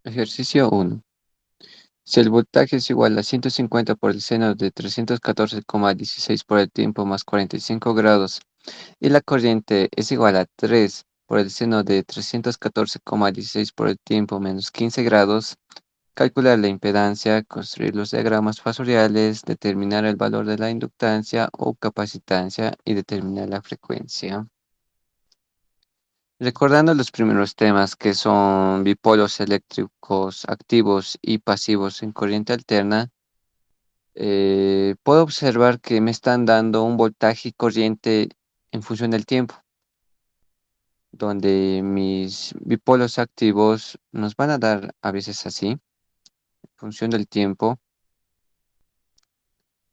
Ejercicio uno. Si el voltaje es igual a 150 por el seno de 314,16 por el tiempo más 45 grados y la corriente es igual a 3 por el seno de 314,16 por el tiempo menos 15 grados, calcular la impedancia, construir los diagramas fasoriales, determinar el valor de la inductancia o capacitancia y determinar la frecuencia. Recordando los primeros temas que son bipolos eléctricos activos y pasivos en corriente alterna, puedo observar que me están dando un voltaje y corriente en función del tiempo, donde mis bipolos activos nos van a dar a veces así, en función del tiempo,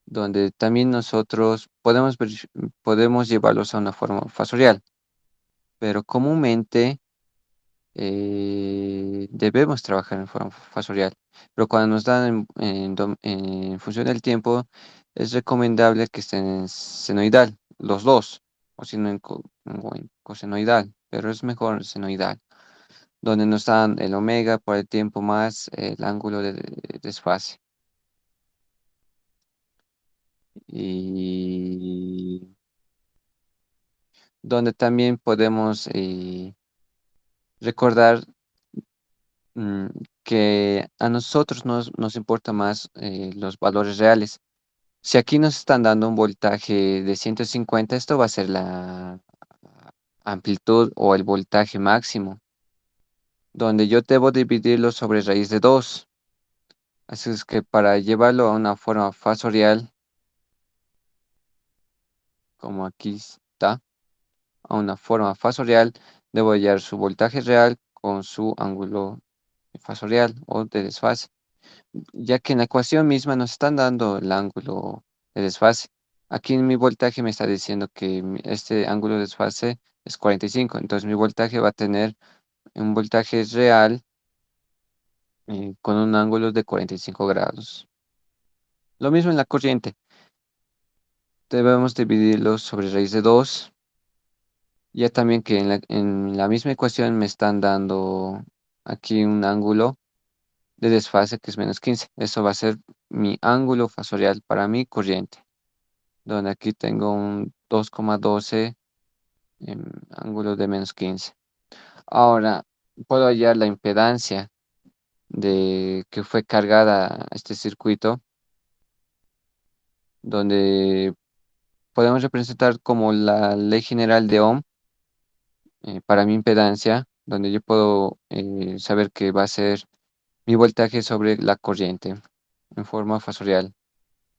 donde también nosotros podemos llevarlos a una forma fasorial, pero comúnmente debemos trabajar en forma fasorial. Pero cuando nos dan en función del tiempo, es recomendable que estén en senoidal, los dos, o si no o en cosenoidal, pero es mejor senoidal, donde nos dan el omega por el tiempo más el ángulo de desfase. Y donde también podemos recordar mm, que a nosotros nos importa más los valores reales. Si aquí nos están dando un voltaje de 150, esto va a ser la amplitud o el voltaje máximo, donde yo debo dividirlo sobre raíz de 2. Así es que para llevarlo a una forma fasorial, como aquí está, a una forma fasorial, debo hallar su voltaje real con su ángulo fasorial o de desfase, ya que en la ecuación misma nos están dando el ángulo de desfase. Aquí en mi voltaje me está diciendo que este ángulo de desfase es 45, entonces mi voltaje va a tener un voltaje real con un ángulo de 45 grados. Lo mismo en la corriente, debemos dividirlo sobre raíz de 2, ya también que en la misma ecuación me están dando aquí un ángulo de desfase que es menos 15. Eso va a ser mi ángulo fasorial para mi corriente, donde aquí tengo un 2,12 ángulo de menos 15. Ahora, puedo hallar la impedancia de que fue cargada a este circuito, donde podemos representar como la ley general de Ohm para mi impedancia, donde yo puedo saber que va a ser mi voltaje sobre la corriente en forma fasorial.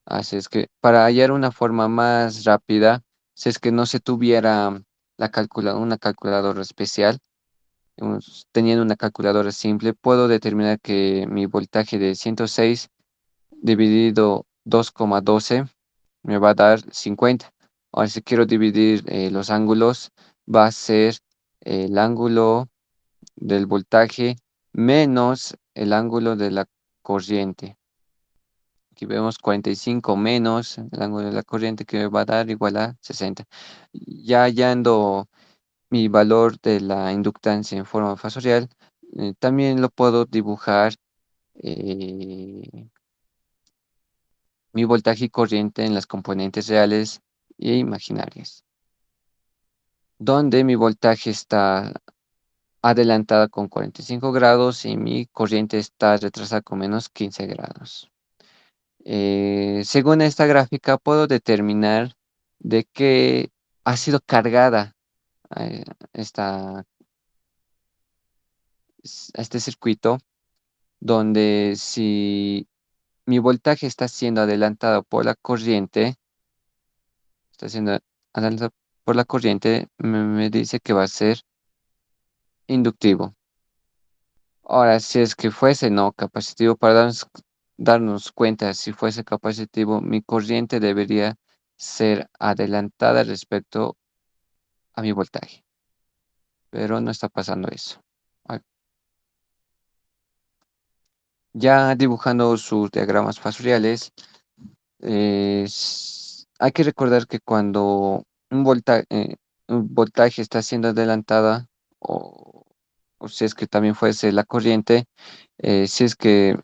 Así es que para hallar una forma más rápida, si es que no se tuviera una calculadora especial, teniendo una calculadora simple, puedo determinar que mi voltaje de 106 dividido 2,12 me va a dar 50. Ahora, si quiero dividir los ángulos, va a ser el ángulo del voltaje menos el ángulo de la corriente. Aquí vemos 45 menos el ángulo de la corriente que me va a dar igual a 60. Ya hallando mi valor de la inductancia en forma fasorial, también lo puedo dibujar eh, mi voltaje y corriente en las componentes reales e imaginarias, donde mi voltaje está adelantada con 45 grados y mi corriente está retrasada con menos 15 grados. Según esta gráfica, puedo determinar de qué ha sido cargada eh, esta, a este circuito, donde si mi voltaje está siendo adelantado por la corriente, está siendo adelantado por la corriente, me dice que va a ser inductivo. Ahora, si es que fuese no capacitivo, para darnos cuenta si fuese capacitivo, mi corriente debería ser adelantada respecto a mi voltaje, pero no está pasando eso. Ah, ya dibujando sus diagramas fasoriales, hay que recordar que cuando un voltaje está siendo adelantada o si es que también fuese la corriente, si es que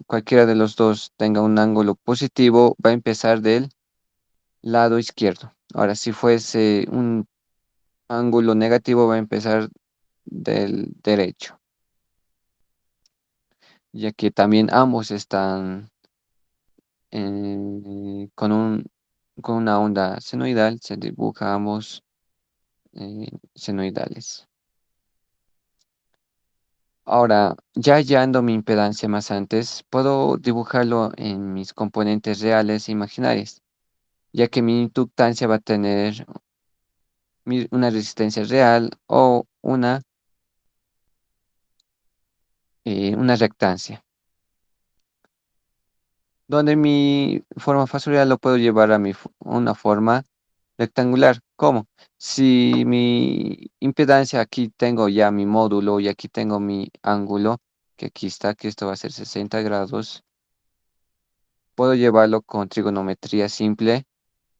cualquiera de los dos tenga un ángulo positivo, va a empezar del lado izquierdo. Ahora, si fuese un ángulo negativo, va a empezar del derecho, ya que también ambos están con una onda senoidal, se dibuja ambos senoidales. Ahora, ya hallando mi impedancia más antes, puedo dibujarlo en mis componentes reales e imaginarias, ya que mi inductancia va a tener una resistencia real o una reactancia, donde mi forma fasorial lo puedo llevar a una forma rectangular. ¿Cómo? Si mi impedancia, aquí tengo ya mi módulo y aquí tengo mi ángulo, que aquí está, que esto va a ser 60 grados, puedo llevarlo con trigonometría simple,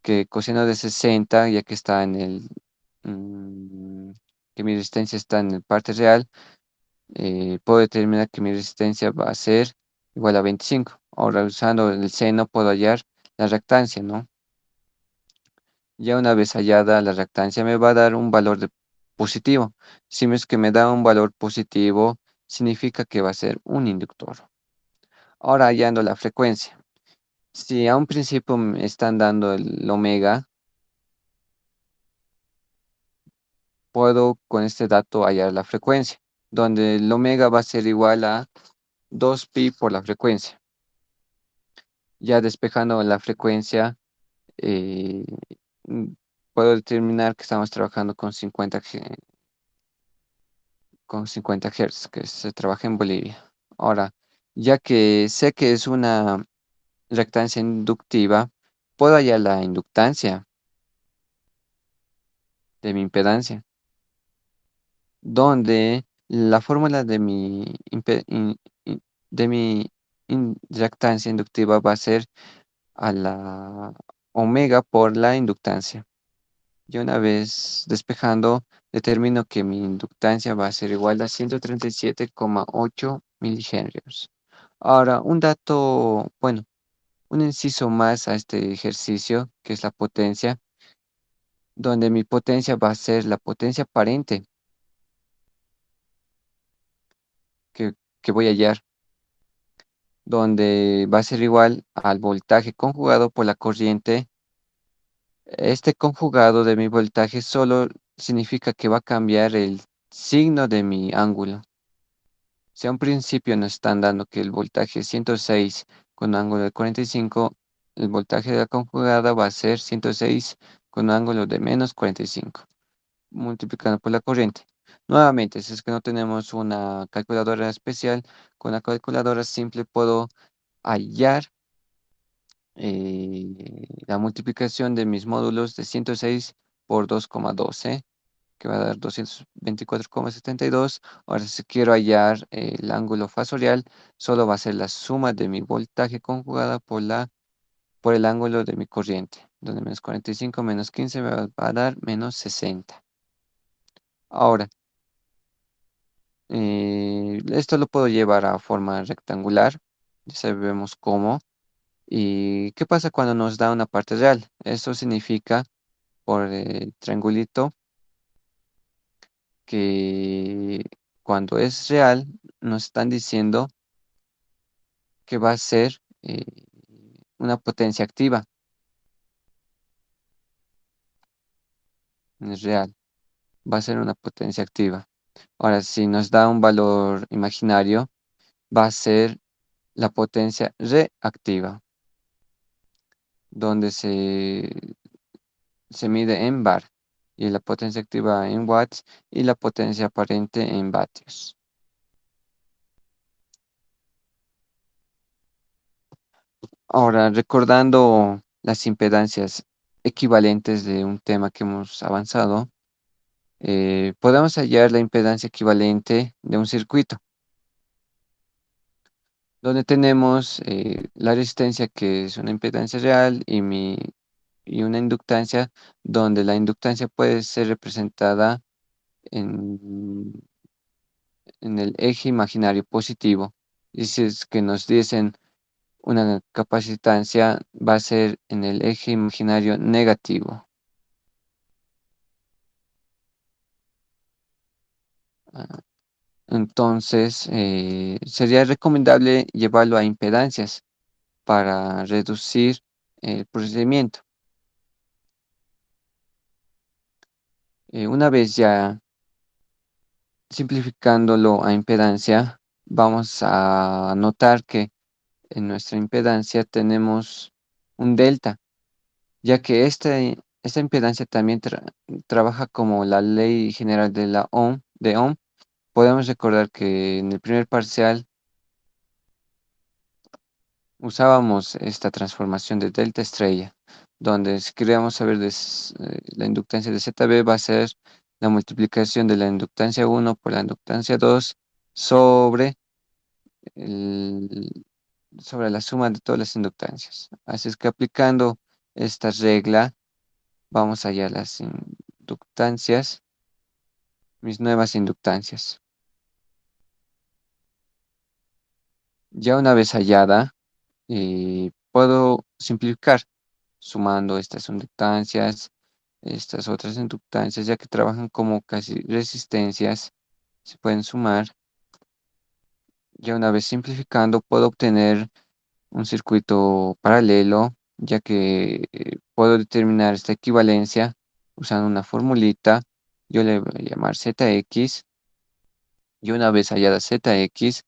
que coseno de 60, ya que está mm, que mi resistencia está en el parte real, puedo determinar que mi resistencia va a ser igual a 25. Ahora, usando el seno, puedo hallar la reactancia, ¿no? Ya una vez hallada la reactancia, me va a dar un valor positivo. Si es que me da un valor positivo, significa que va a ser un inductor. Ahora, hallando la frecuencia. Si a un principio me están dando el omega, puedo con este dato hallar la frecuencia, donde el omega va a ser igual a 2pi por la frecuencia. Ya despejando la frecuencia, eh, mm, puedo determinar que estamos trabajando con 50 Hz, que se trabaja en Bolivia. Ahora, ya que sé que es una reactancia inductiva, puedo hallar la inductancia de mi impedancia, donde la fórmula de mi reactancia inductiva va a ser a la omega por la inductancia. Y una vez despejando, determino que mi inductancia va a ser igual a 137,8 milihenrios. Ahora, un dato, bueno, un inciso más a este ejercicio, que es la potencia, donde mi potencia va a ser la potencia aparente que, que voy a hallar, donde va a ser igual al voltaje conjugado por la corriente. Este conjugado de mi voltaje solo significa que va a cambiar el signo de mi ángulo. Si a un principio nos están dando que el voltaje es 106 con un ángulo de 45, el voltaje de la conjugada va a ser 106 con un ángulo de menos 45, multiplicando por la corriente. Nuevamente, si es que no tenemos una calculadora especial, con la calculadora simple puedo hallar la multiplicación de mis módulos de 106 por 2,12, que va a dar 224,72. Ahora, si quiero hallar el ángulo fasorial, solo va a ser la suma de mi voltaje conjugada por el ángulo de mi corriente, donde menos 45 menos 15 me va a dar menos 60. Ahora, esto lo puedo llevar a forma rectangular, ya sabemos cómo. ¿Y qué pasa cuando nos da una parte real? Eso significa, por el triangulito, que cuando es real, nos están diciendo que va a ser una potencia activa. Es real, va a ser una potencia activa. Ahora, si nos da un valor imaginario, va a ser la potencia reactiva, donde se mide en bar, y la potencia activa en watts y la potencia aparente en vatios. Ahora, recordando las impedancias equivalentes de un tema que hemos avanzado, podemos hallar la impedancia equivalente de un circuito, donde tenemos la resistencia, que es una impedancia real, y una inductancia, donde la inductancia puede ser representada en en el eje imaginario positivo. Y si es que nos diesen una capacitancia, va a ser en el eje imaginario negativo. Ah, Entonces, sería recomendable llevarlo a impedancias para reducir el procedimiento. Una vez ya simplificándolo a impedancia, vamos a notar que en nuestra impedancia tenemos un delta, ya que esta impedancia también trabaja como la ley general de la Ohm. Podemos recordar que en el primer parcial usábamos esta transformación de delta estrella, donde si queríamos saber la inductancia de ZB va a ser la multiplicación de la inductancia 1 por la inductancia 2 sobre, el- sobre la suma de todas las inductancias. Así es que aplicando esta regla, vamos a hallar las inductancias, mis nuevas inductancias. Ya una vez hallada, puedo simplificar sumando estas inductancias, estas otras inductancias, ya que trabajan como casi resistencias, se pueden sumar. Ya una vez simplificando, puedo obtener un circuito paralelo, ya que puedo determinar esta equivalencia usando una formulita. Yo le voy a llamar ZX, y una vez hallada ZX,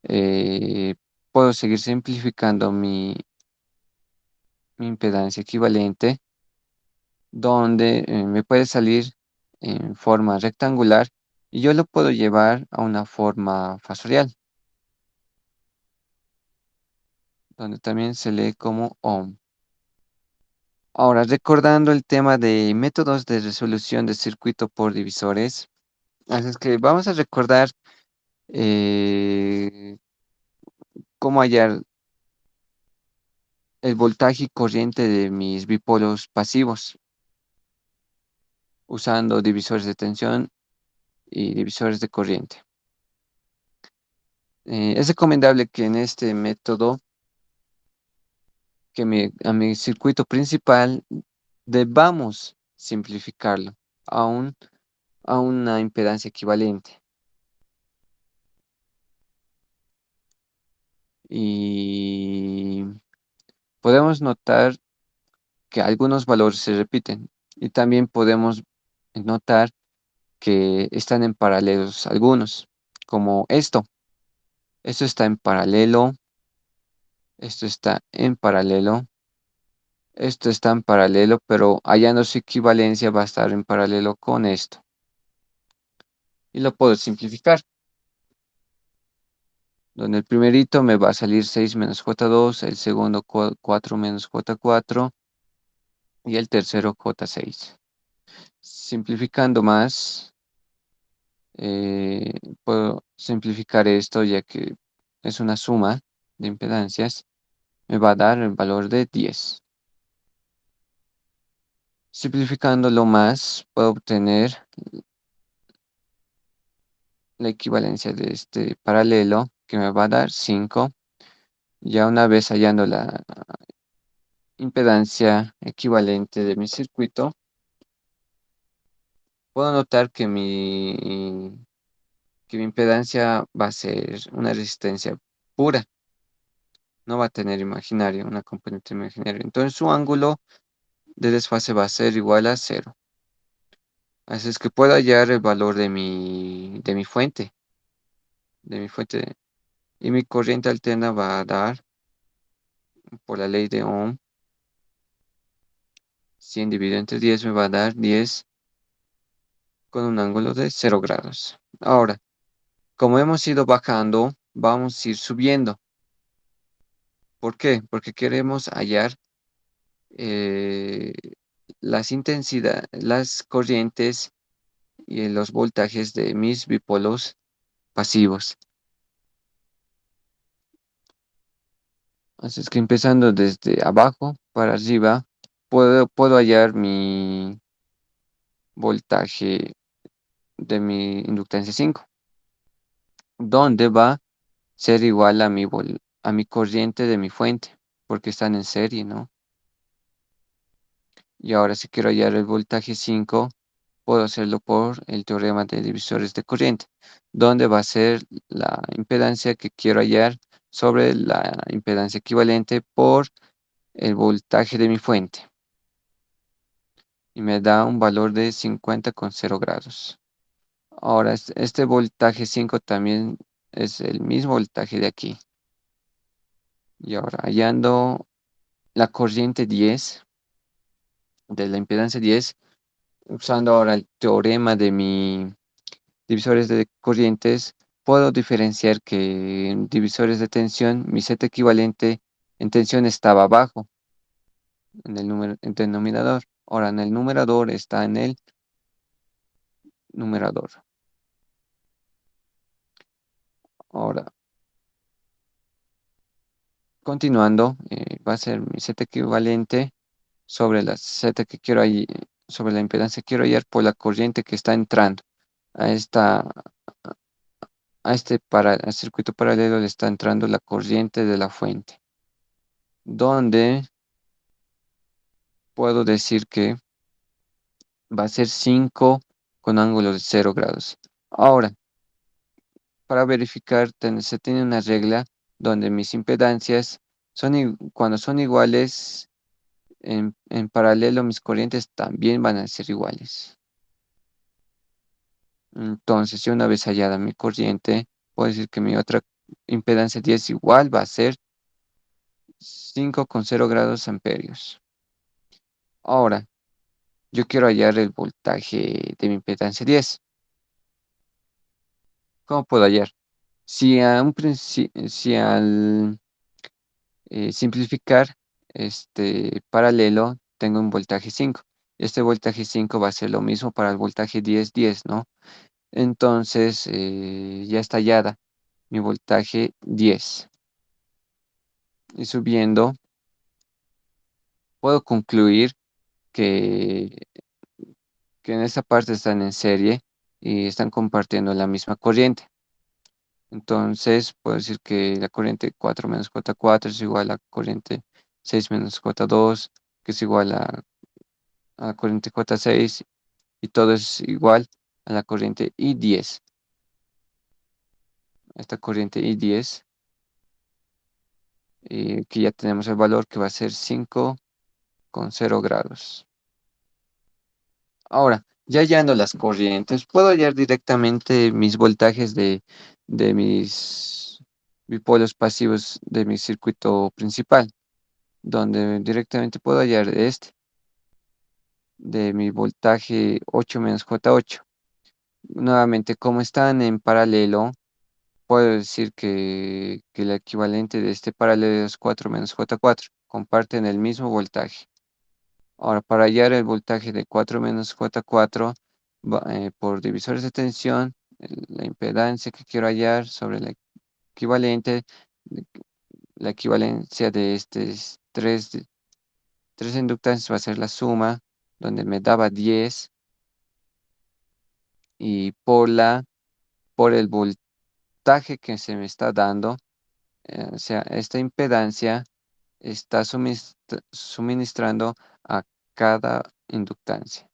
eh, puedo seguir simplificando mi impedancia equivalente, donde me puede salir en forma rectangular y yo lo puedo llevar a una forma fasorial, donde también se lee como ohm. Ahora, recordando el tema de métodos de resolución de circuito por divisores, así es que vamos a recordar eh, cómo hallar el voltaje y corriente de mis bipolos pasivos, usando divisores de tensión y divisores de corriente. Es recomendable que en este método, a mi circuito principal debamos simplificarlo a, a una impedancia equivalente. Y podemos notar que algunos valores se repiten y también podemos notar que están en paralelos algunos, como esto. Esto está en paralelo, esto está en paralelo, esto está en paralelo, pero hallando su equivalencia va a estar en paralelo con esto. Y lo puedo simplificar, donde el primerito me va a salir 6 menos J2, el segundo 4 menos J4 y el tercero J6. Simplificando más, puedo simplificar esto ya que es una suma de impedancias, me va a dar el valor de 10. Simplificándolo más, puedo obtener la equivalencia de este paralelo que me va a dar 5. Ya una vez hallando la impedancia equivalente de mi circuito, puedo notar que mi impedancia va a ser una resistencia pura, no va a tener imaginario, una componente imaginaria. Entonces su ángulo de desfase va a ser igual a 0. Así es que puedo hallar el valor de mi fuente, y mi corriente alterna va a dar, por la ley de Ohm, 100 dividido entre 10 me va a dar 10 con un ángulo de 0 grados. Ahora, como hemos ido bajando, vamos a ir subiendo. ¿Por qué? Porque queremos hallar eh, las corrientes y los voltajes de mis bipolos pasivos. Así es que empezando desde abajo para arriba, puedo hallar mi voltaje de mi inductancia 5. donde va a ser igual a a mi corriente de mi fuente, porque están en serie, ¿no? Y ahora si quiero hallar el voltaje 5, puedo hacerlo por el teorema de divisores de corriente, donde va a ser la impedancia que quiero hallar sobre la impedancia equivalente por el voltaje de mi fuente. Y me da un valor de 50,0 grados. Ahora, este voltaje 5 también es el mismo voltaje de aquí. Y ahora, hallando la corriente 10 de la impedancia 10, usando ahora el teorema de mi divisores de corrientes, puedo diferenciar que en divisores de tensión, mi Z equivalente en tensión estaba abajo, en el número, en denominador. Ahora, en el numerador está en el numerador. Ahora, continuando, va a ser mi Z equivalente sobre la Z que quiero ahí, sobre la impedancia que quiero hallar por la corriente que está entrando a al circuito paralelo le está entrando la corriente de la fuente, donde puedo decir que va a ser 5 con ángulo de 0 grados. Ahora, para verificar, se tiene una regla donde mis impedancias cuando son iguales, en paralelo mis corrientes también van a ser iguales. Entonces, si una vez hallada mi corriente, puedo decir que mi otra impedancia 10 igual va a ser 5,0 grados amperios. Ahora, yo quiero hallar el voltaje de mi impedancia 10. ¿Cómo puedo hallar? Si al simplificar este paralelo tengo un voltaje 5. Este voltaje 5 va a ser lo mismo para el voltaje 10, ¿no? Entonces, ya está hallada mi voltaje 10. Y subiendo, puedo concluir que, que en esta parte están en serie y están compartiendo la misma corriente. Entonces, puedo decir que la corriente 4 menos J4 es igual a la corriente 6 menos J2, que es igual a la corriente J6, y todo es igual a la corriente I10. Esta corriente I10, que ya tenemos el valor que va a ser 5,0 grados. Ahora, ya hallando las corrientes, puedo hallar directamente mis voltajes de mis bipolos pasivos de mi circuito principal, donde directamente puedo hallar de mi voltaje 8 menos J8. Nuevamente, como están en paralelo, puedo decir que el equivalente de este paralelo es 4 menos J4. Comparten el mismo voltaje. Ahora, para hallar el voltaje de 4 menos J4 por divisores de tensión, la impedancia que quiero hallar sobre la equivalente, de- la equivalencia de estos tres inductancias va a ser la suma, donde me daba 10, y por el voltaje que se me está dando, o sea, esta impedancia está suministrando a cada inductancia.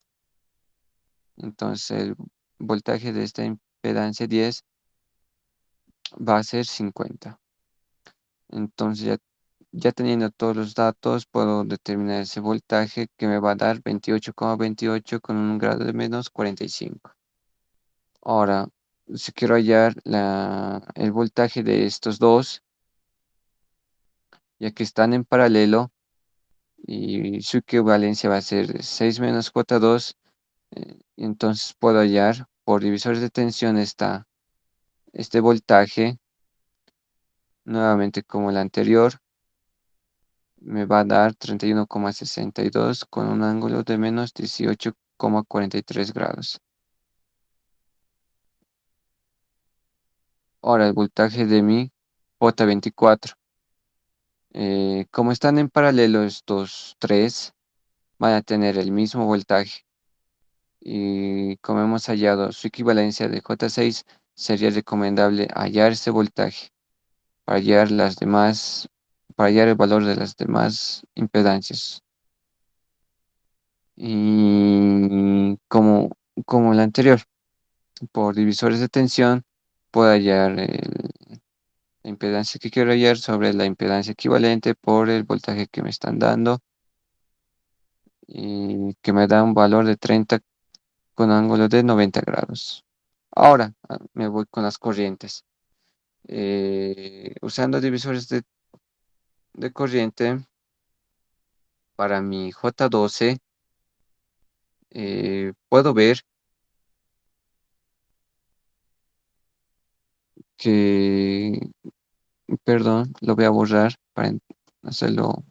Entonces, el voltaje de esta impedancia 10 va a ser 50. Entonces, ya teniendo todos los datos, puedo determinar ese voltaje que me va a dar 28,28 con un grado de menos 45. Ahora, si quiero hallar el voltaje de estos dos, ya que están en paralelo, y su equivalencia va a ser 6 menos J2, entonces puedo hallar por divisores de tensión este voltaje, nuevamente como el anterior, me va a dar 31,62 con un ángulo de menos 18,43 grados. Ahora el voltaje de mi J24. Como están en paralelo estos tres, van a tener el mismo voltaje. Y como hemos hallado su equivalencia de J6, sería recomendable hallar ese voltaje para hallar las demás, para hallar el valor de las demás impedancias. Y como la anterior, por divisores de tensión, puedo hallar la impedancia que quiero hallar sobre la impedancia equivalente por el voltaje que me están dando y que me da un valor de 30 con ángulo de 90 grados. Ahora me voy con las corrientes. Usando divisores de corriente para mi J12, puedo ver que, perdón, lo voy a borrar hacerlo,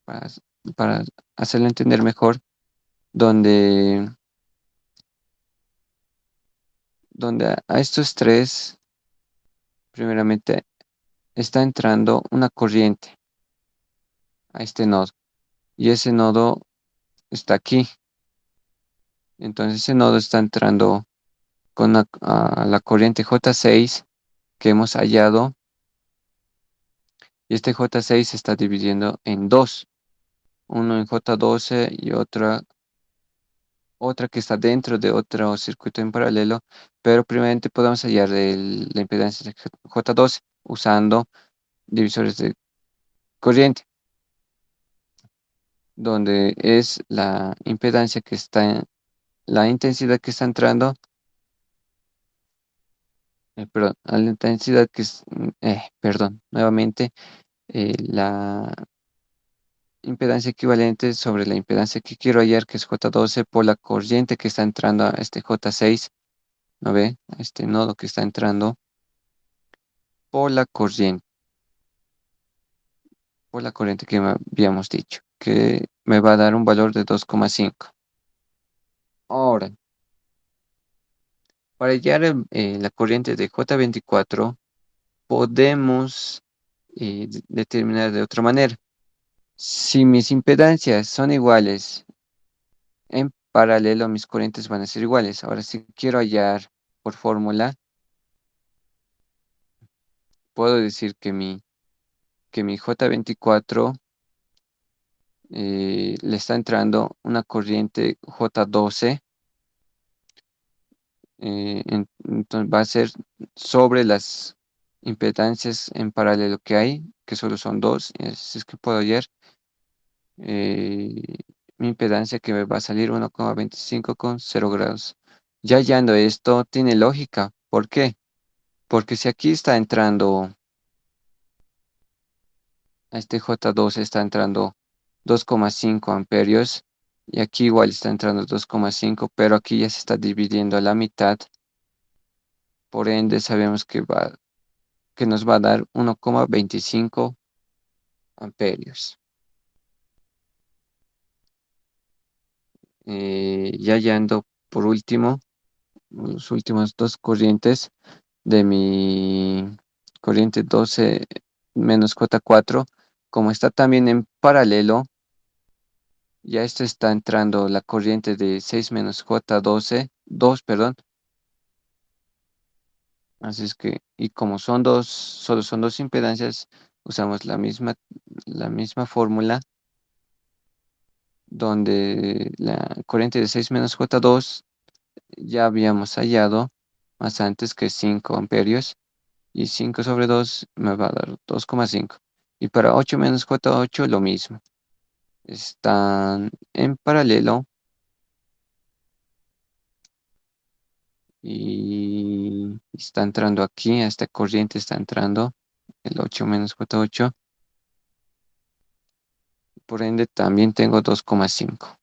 para, para hacerlo entender mejor, donde, donde a estos tres, primeramente, está entrando una corriente a este nodo y ese nodo está aquí. Entonces ese nodo está entrando a la corriente J6 que hemos hallado y este J6 se está dividiendo en dos, uno en J12 y otra que está dentro de otro circuito en paralelo, pero primeramente podemos hallar la impedancia de J12 usando divisores de corriente, donde es la impedancia que está, la intensidad que está entrando, perdón, a la intensidad que es, perdón, nuevamente, la impedancia equivalente sobre la impedancia que quiero hallar, que es J12, por la corriente que está entrando a este J6, ¿no ve? A este nodo que está entrando por la corriente, que habíamos dicho, que me va a dar un valor de 2,5. Ahora, para hallar la corriente de J24, podemos determinar de otra manera. Si mis impedancias son iguales, en paralelo mis corrientes van a ser iguales. Ahora, si quiero hallar por fórmula, puedo decir que mi J24 le está entrando una corriente J12, entonces va a ser sobre las impedancias en paralelo que hay, que solo son dos, así es que puedo hallar eh, mi impedancia que me va a salir 1,25 con 0 grados. Ya hallando esto, tiene lógica. ¿Por qué? Porque si aquí está entrando, a este J2 está entrando 2,5 amperios y aquí igual está entrando 2,5, pero aquí ya se está dividiendo a la mitad. Por ende, sabemos que nos va a dar 1,25 amperios. Ya hallando por último, los últimos dos corrientes de mi corriente 12 menos J4, como está también en paralelo, ya esto está entrando la corriente de 6 menos J12, 2, perdón. Así es que, y como son dos, solo son dos impedancias, usamos la misma fórmula donde la corriente de 6 menos J2 ya habíamos hallado más antes que 5 amperios y 5 sobre 2 me va a dar 2,5. Y para 8 menos J8 lo mismo. Están en paralelo y está entrando aquí, a esta corriente está entrando el 8 menos J8. Por ende también tengo 2,5.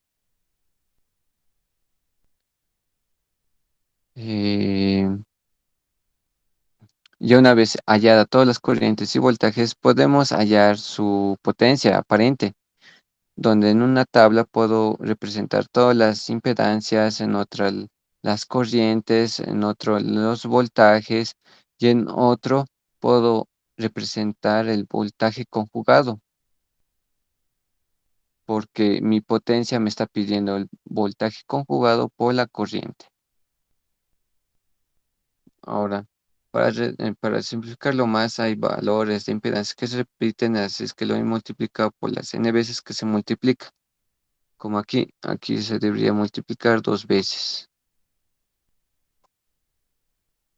Eh, ya una vez hallada todas las corrientes y voltajes, podemos hallar su potencia aparente, donde en una tabla puedo representar todas las impedancias, en otra las corrientes, en otro los voltajes y en otro puedo representar el voltaje conjugado, porque mi potencia me está pidiendo el voltaje conjugado por la corriente. Ahora, para simplificarlo más, hay valores de impedancia que se repiten, así es que lo he multiplicado por las n veces que se multiplica. Como aquí se debería multiplicar dos veces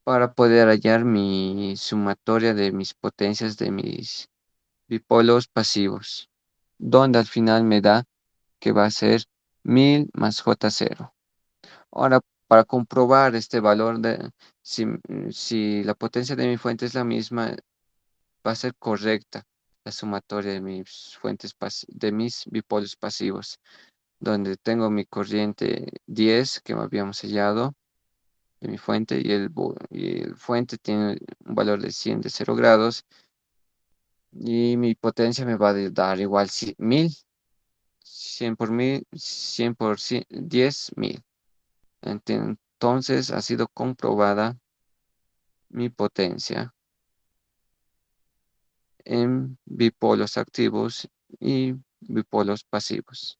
para poder hallar mi sumatoria de mis potencias de mis bipolos pasivos, donde al final me da que va a ser 1000 más J0. Ahora, para comprobar este valor si la potencia de mi fuente es la misma, va a ser correcta la sumatoria de mis de mis bipolos pasivos, donde tengo mi corriente 10 que me habíamos sellado de mi fuente y el fuente tiene un valor de 100 de 0 grados y mi potencia me va a dar igual 1000, 100 por 1000, 100 por 100, 10.000. Entonces ha sido comprobada mi potencia en bipolos activos y bipolos pasivos.